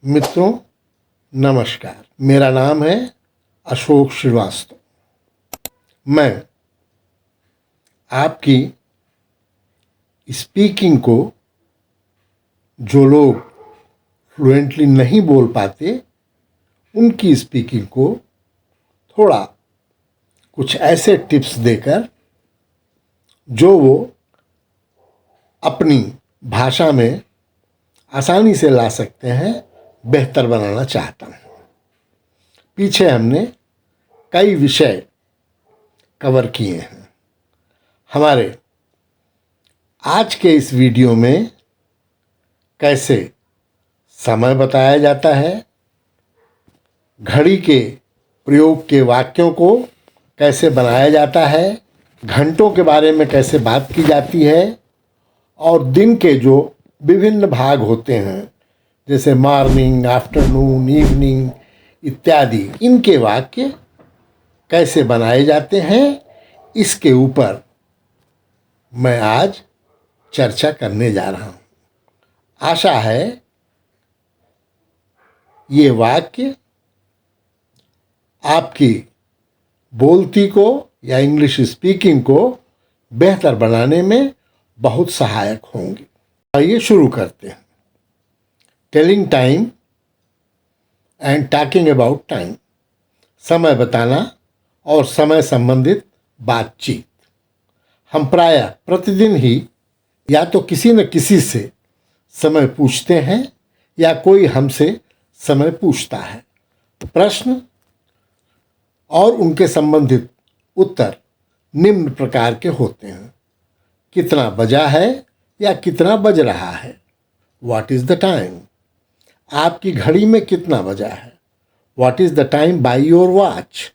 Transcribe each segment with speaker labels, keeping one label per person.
Speaker 1: मित्रों नमस्कार। मेरा नाम है अशोक श्रीवास्तव। मैं आपकी स्पीकिंग को, जो लोग फ्लुएंटली नहीं बोल पाते, उनकी स्पीकिंग को थोड़ा कुछ ऐसे टिप्स देकर जो वो अपनी भाषा में आसानी से ला सकते हैं, बेहतर बनाना चाहता हूँ। पीछे हमने कई विषय कवर किए हैं। हमारे आज के इस वीडियो में कैसे समय बताया जाता है, घड़ी के प्रयोग के वाक्यों को कैसे बनाया जाता है, घंटों के बारे में कैसे बात की जाती है, और दिन के जो विभिन्न भाग होते हैं जैसे मॉर्निंग, आफ्टरनून, इवनिंग इत्यादि, इनके वाक्य कैसे बनाए जाते हैं, इसके ऊपर मैं आज चर्चा करने जा रहा हूँ। आशा है ये वाक्य आपकी बोलती को या इंग्लिश स्पीकिंग को बेहतर बनाने में बहुत सहायक होंगे। आइए शुरू करते हैं। Telling time and talking about time, समय बताना और समय संबंधित बातचीत। हम प्रायः प्रतिदिन ही या तो किसी न किसी से समय पूछते हैं या कोई हमसे समय पूछता है। प्रश्न और उनके संबंधित उत्तर निम्न प्रकार के होते हैं: कितना बजा है या कितना बज रहा है? What is the time? आपकी घड़ी में कितना बजा है? What is the time by your watch?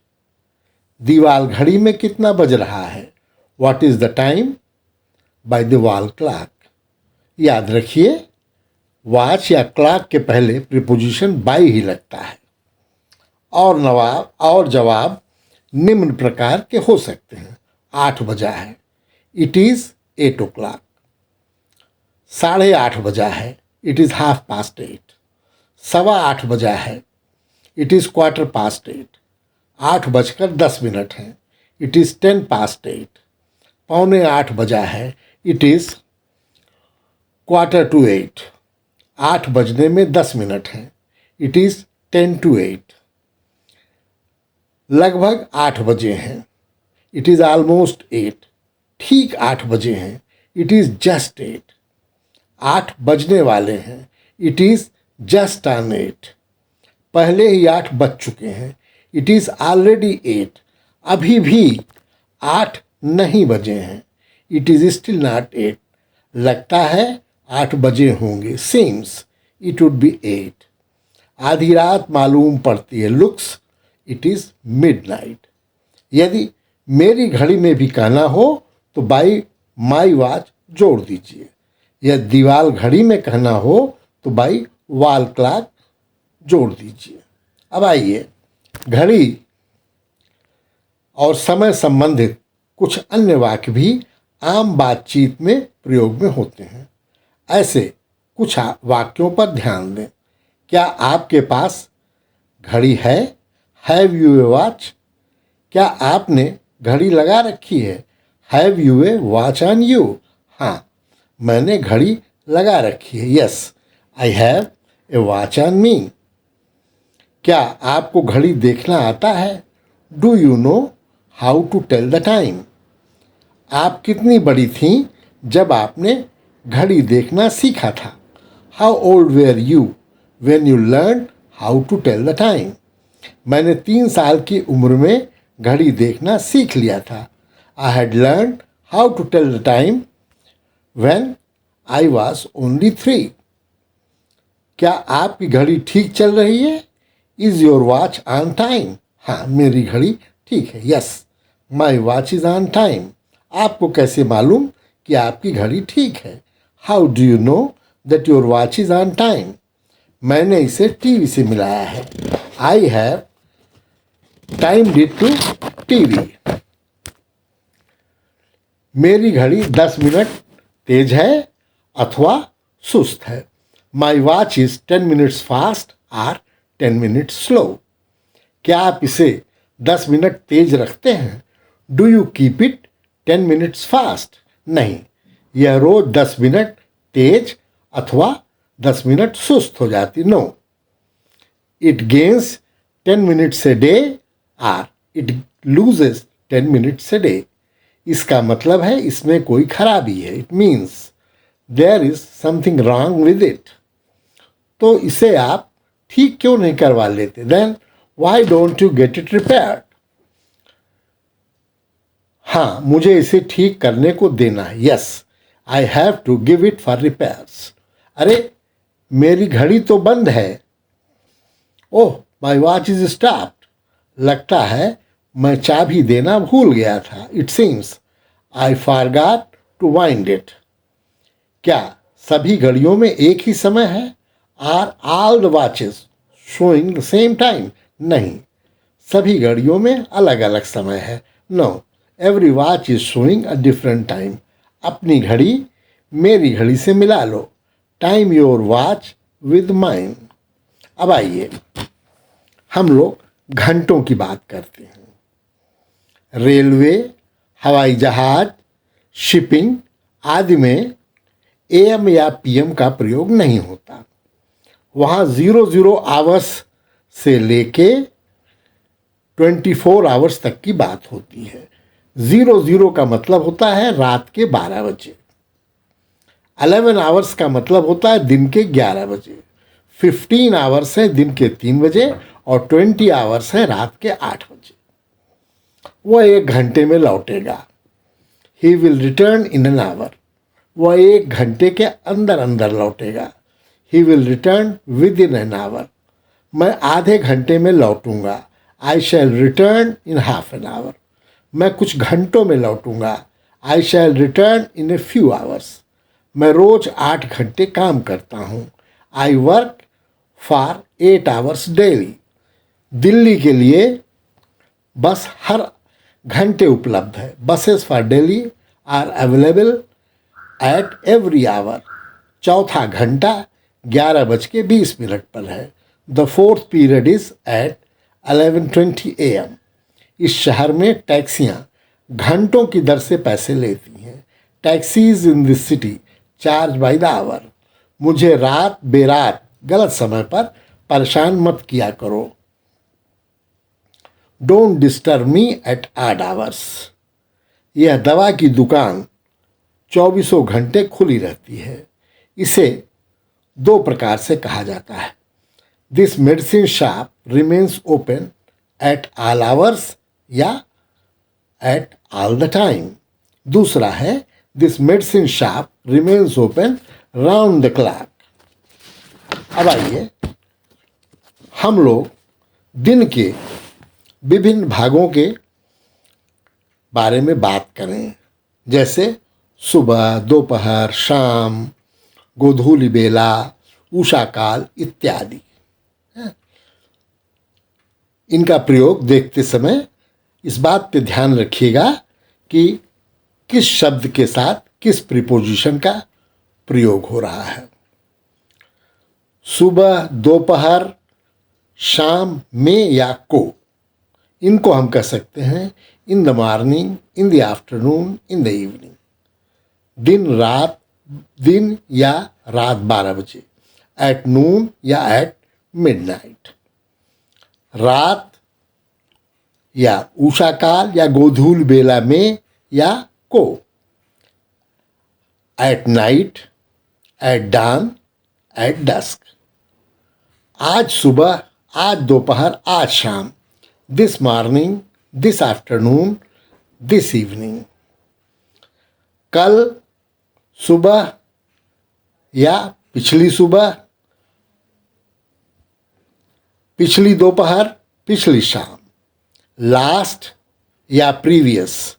Speaker 1: दीवाल घड़ी में कितना बज रहा है? What is the time by the wall clock? याद रखिए, वॉच या क्लॉक के पहले प्रीपोजिशन बाय ही लगता है। और जवाब निम्न प्रकार के हो सकते हैं: 8 बजा है, इट इज़ 8 o'clock। 8:30 बजा है, इट इज़ 8:30। 8:15 बजा है, इट इज़ 8:15। 8:10 है, इट इज़ 8:10। 7:45 बजा है, इट इज़ 7:45। 8 बजने में 10 मिनट हैं, इट इज़ 7:50। लगभग 8 बजे हैं, इट इज़ ऑलमोस्ट 8। ठीक 8 बजे हैं, इट इज़ जस्ट 8। 8 बजने वाले हैं, इट इज़ जस्ट ऑन 8। पहले ही 8 बज चुके हैं, इट इज़ ऑलरेडी 8। अभी भी 8 नहीं बजे हैं, इट इज़ स्टिल नॉट 8। लगता है 8 बजे होंगे, सीम्स इट वुड बी 8। आधी रात मालूम पड़ती है, लुक्स इट इज़ मिडनाइट। यदि मेरी घड़ी में भी कहना हो तो बाई माई वॉच जोड़ दीजिए। यदि दीवाल घड़ी में कहना हो तो बाई वॉल क्लॉक जोड़ दीजिए। अब आइए घड़ी और समय संबंधित कुछ अन्य वाक्य भी आम बातचीत में प्रयोग में होते हैं। ऐसे कुछ वाक्यों पर ध्यान दें। क्या आपके पास घड़ी है? Have you a watch? क्या आपने घड़ी लगा रखी है? Have you a watch on you? हाँ, मैंने घड़ी लगा रखी है। Yes, I have a watch on me. क्या आपको घड़ी देखना आता है? Do you know how to tell the time? आप कितनी बड़ी थीं जब आपने घड़ी देखना सीखा था? How old were you when you learn how to tell the time? मैंने 3 साल की उम्र में घड़ी देखना सीख लिया था। I had learn how to tell the time when I was only 3। क्या आपकी घड़ी ठीक चल रही है? Is your watch on time? हाँ, मेरी घड़ी ठीक है। Yes, my watch is on time. आपको कैसे मालूम कि आपकी घड़ी ठीक है? How do you know that your watch is on time? मैंने इसे टीवी से मिलाया है। I have timed it to TV. मेरी घड़ी 10 मिनट तेज है अथवा सुस्त है। माई वॉच इज 10 मिनट्स फास्ट और 10 मिनट्स स्लो। क्या आप इसे 10 मिनट तेज रखते हैं? Do you keep it 10 minutes fast? नहीं, यह रोज 10 मिनट तेज अथवा 10 मिनट सुस्त हो जाती। No, it gains 10 minutes a day और it loses 10 minutes a day. इसका मतलब है इसमें कोई खराबी है। It means there is something wrong with it. तो इसे आप ठीक क्यों नहीं करवा लेते? Then why don't you get it repaired? हाँ, मुझे इसे ठीक करने को देना है। Yes, I have to give it for repairs. अरे, मेरी घड़ी तो बंद है। ओह, माई वॉच इज स्टॉप्ड। लगता है मैं चाबी देना भूल गया था। It seems I forgot to wind it. क्या सभी घड़ियों में एक ही समय है? Are all the watches showing the same time? नहीं, सभी घड़ियों में अलग अलग समय है। No, every watch is showing a different time. अपनी घड़ी मेरी घड़ी से मिला लो। Time your watch with mine. अब आइए हम लोग घंटों की बात करते हैं। रेलवे, हवाई जहाज, शिपिंग आदि में एएम या पीएम का प्रयोग नहीं होता। वहाँ 00 आवर्स से लेके 24 आवर्स तक की बात होती है। 00 का मतलब होता है रात के 12 बजे। 11 आवर्स का मतलब होता है दिन के 11 बजे। 15 आवर्स है दिन के 3 बजे और 20 आवर्स है रात के 8 बजे। वह 1 घंटे में लौटेगा। He will return in an hour. वह 1 घंटे के अंदर अंदर लौटेगा। He will return within an hour. मैं आधे घंटे में लौटूंगा। I shall return in half an hour. मैं कुछ घंटों में लौटूंगा। I shall return in a few hours. मैं रोज 8 घंटे काम करता हूँ। I work for 8 hours daily. Delhi के लिए बस हर घंटे उपलब्ध है। Buses for Delhi are available at every hour. चौथा घंटा 11:20 पर है। The fourth period is at 11:20 AM। इस शहर में टैक्सियाँ घंटों की दर से पैसे लेती हैं। Taxis in this city charge by the hour. मुझे रात बेरात गलत समय पर परेशान मत किया करो। Don't disturb me at odd hours. यह दवा की दुकान 24 घंटे खुली रहती है। इसे 2 प्रकार से कहा जाता है। This medicine shop remains open at all hours या एट ऑल द टाइम। दूसरा है this medicine shop remains open round the clock. अब आइए हम लोग दिन के विभिन्न भागों के बारे में बात करें, जैसे सुबह, दोपहर, शाम, गोधूलि बेला, उषा काल इत्यादि। इनका प्रयोग देखते समय इस बात पे ध्यान रखिएगा कि किस शब्द के साथ किस प्रीपोजिशन का प्रयोग हो रहा है। सुबह, दोपहर, शाम में या को, इनको हम कह सकते हैं इन the morning, in the afternoon, in the evening. दिन रात, दिन या रात 12 बजे, एट नून या एट मिडनाइट। रात या उषा काल या गोधूल बेला में या को, at night, at dawn, at dusk. आज सुबह, आज दोपहर, आज शाम। This morning, this afternoon, this evening. कल सुबह या पिछली सुबह, पिछली दोपहर, पिछली शाम। लास्ट या प्रीवियस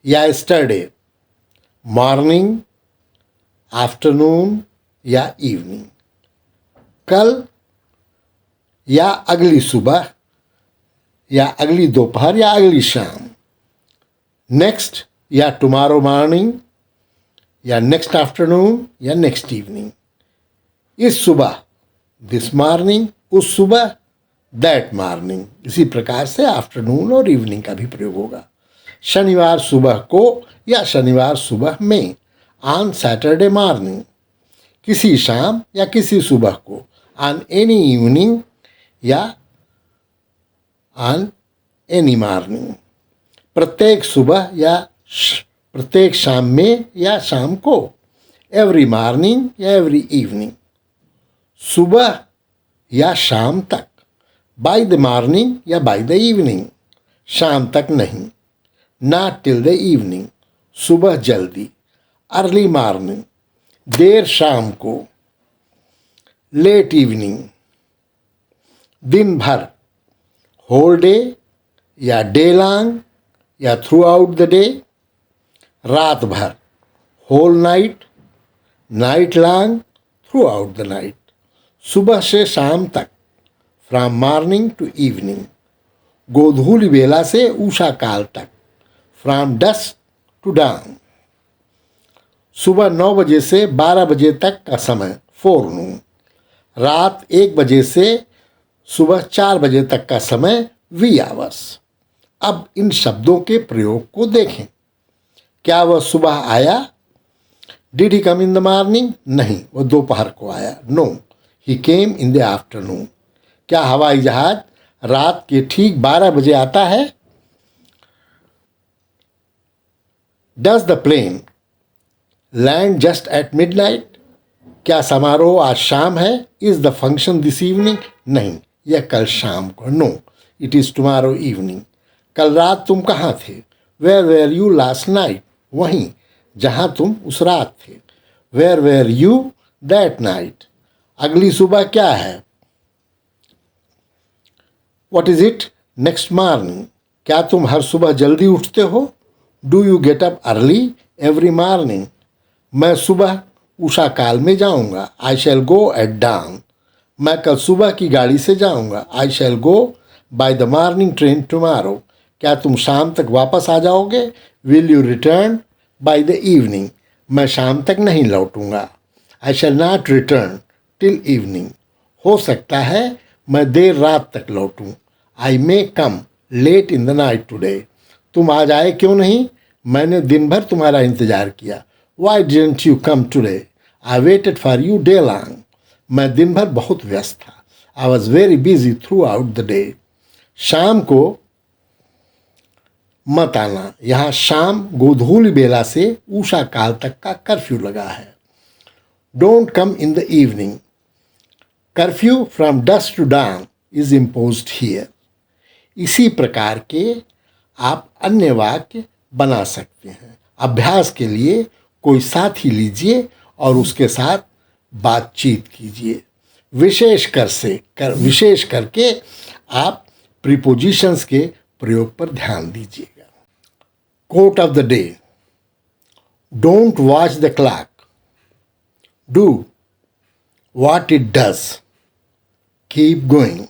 Speaker 1: या यस्टरडे। मॉर्निंग, आफ्टरनून या इवनिंग। कल या अगली सुबह या अगली दोपहर या अगली शाम। नेक्स्ट या टुमारो मॉर्निंग या नेक्स्ट आफ्टरनून या नेक्स्ट इवनिंग। इस सुबह, दिस मॉर्निंग, उस सुबह, दैट मॉर्निंग। इसी प्रकार से आफ्टरनून और इवनिंग का भी प्रयोग होगा। शनिवार सुबह को या शनिवार सुबह में, ऑन सैटरडे मॉर्निंग, किसी शाम या किसी सुबह को, ऑन एनी इवनिंग या ऑन एनी मॉर्निंग, प्रत्येक सुबह या प्रत्येक शाम में या शाम को, एवरी मॉर्निंग या एवरी इवनिंग, सुबह या शाम तक, बाय द मॉर्निंग या बाय द इवनिंग, शाम तक नहीं, नॉट टिल द इवनिंग, सुबह जल्दी, अर्ली मॉर्निंग, देर शाम को, लेट इवनिंग, दिन भर, होल डे या डे लॉन्ग या थ्रू आउट द डे, रात भर, whole night, night long, throughout the night, सुबह से शाम तक, फ्रॉम मॉर्निंग टू इवनिंग, गोधूली बेला से उषा काल तक, फ्रॉम डस्क टू डाउन, सुबह 9 बजे से 12 बजे तक का समय, फोरनून, रात 1 बजे से सुबह 4 बजे तक का समय, वी आवर्स। अब इन शब्दों के प्रयोग को देखें। क्या वह सुबह आया? Did he come in the morning? नहीं, वह दोपहर को आया। No, he came in the afternoon. क्या हवाई जहाज रात के ठीक 12 बजे आता है? Does the plane land just at midnight? क्या समारोह आज शाम है? Is the function this evening? नहीं, यह कल शाम को। No, it is tomorrow evening. कल रात तुम कहाँ थे? Where were you last night? वहीं जहाँ तुम उस रात थे। Where were you that night? अगली सुबह क्या है? What is it next morning? क्या तुम हर सुबह जल्दी उठते हो? Do you get up early every morning? मैं सुबह उषा काल में जाऊंगा। I shall go at dawn. मैं कल सुबह की गाड़ी से जाऊंगा। I shall go by the morning train tomorrow. क्या तुम शाम तक वापस आ जाओगे? Will you return by the evening? मैं शाम तक नहीं लौटूंगा। I shall not return till evening. हो सकता है मैं देर रात तक लौटूं। I may come late in the night today. तुम आज आए क्यों नहीं? मैंने दिन भर तुम्हारा इंतजार किया। Y didn't you come today? I waited for you day long. मैं दिन भर बहुत व्यस्त था। I was very busy through out the day. शाम को मत आना। यहाँ शाम गोधूली बेला से उषा काल तक का कर्फ्यू लगा है। Don't come in the evening. Curfew from dusk to dawn is imposed here. इसी प्रकार के आप अन्य वाक्य बना सकते हैं। अभ्यास के लिए कोई साथी लीजिए और उसके साथ बातचीत कीजिए। विशेष करके आप प्रीपोजिशंस के प्रयोग पर ध्यान दीजिएगा। Quote of the day. Don't watch the clock, do what it does, keep going.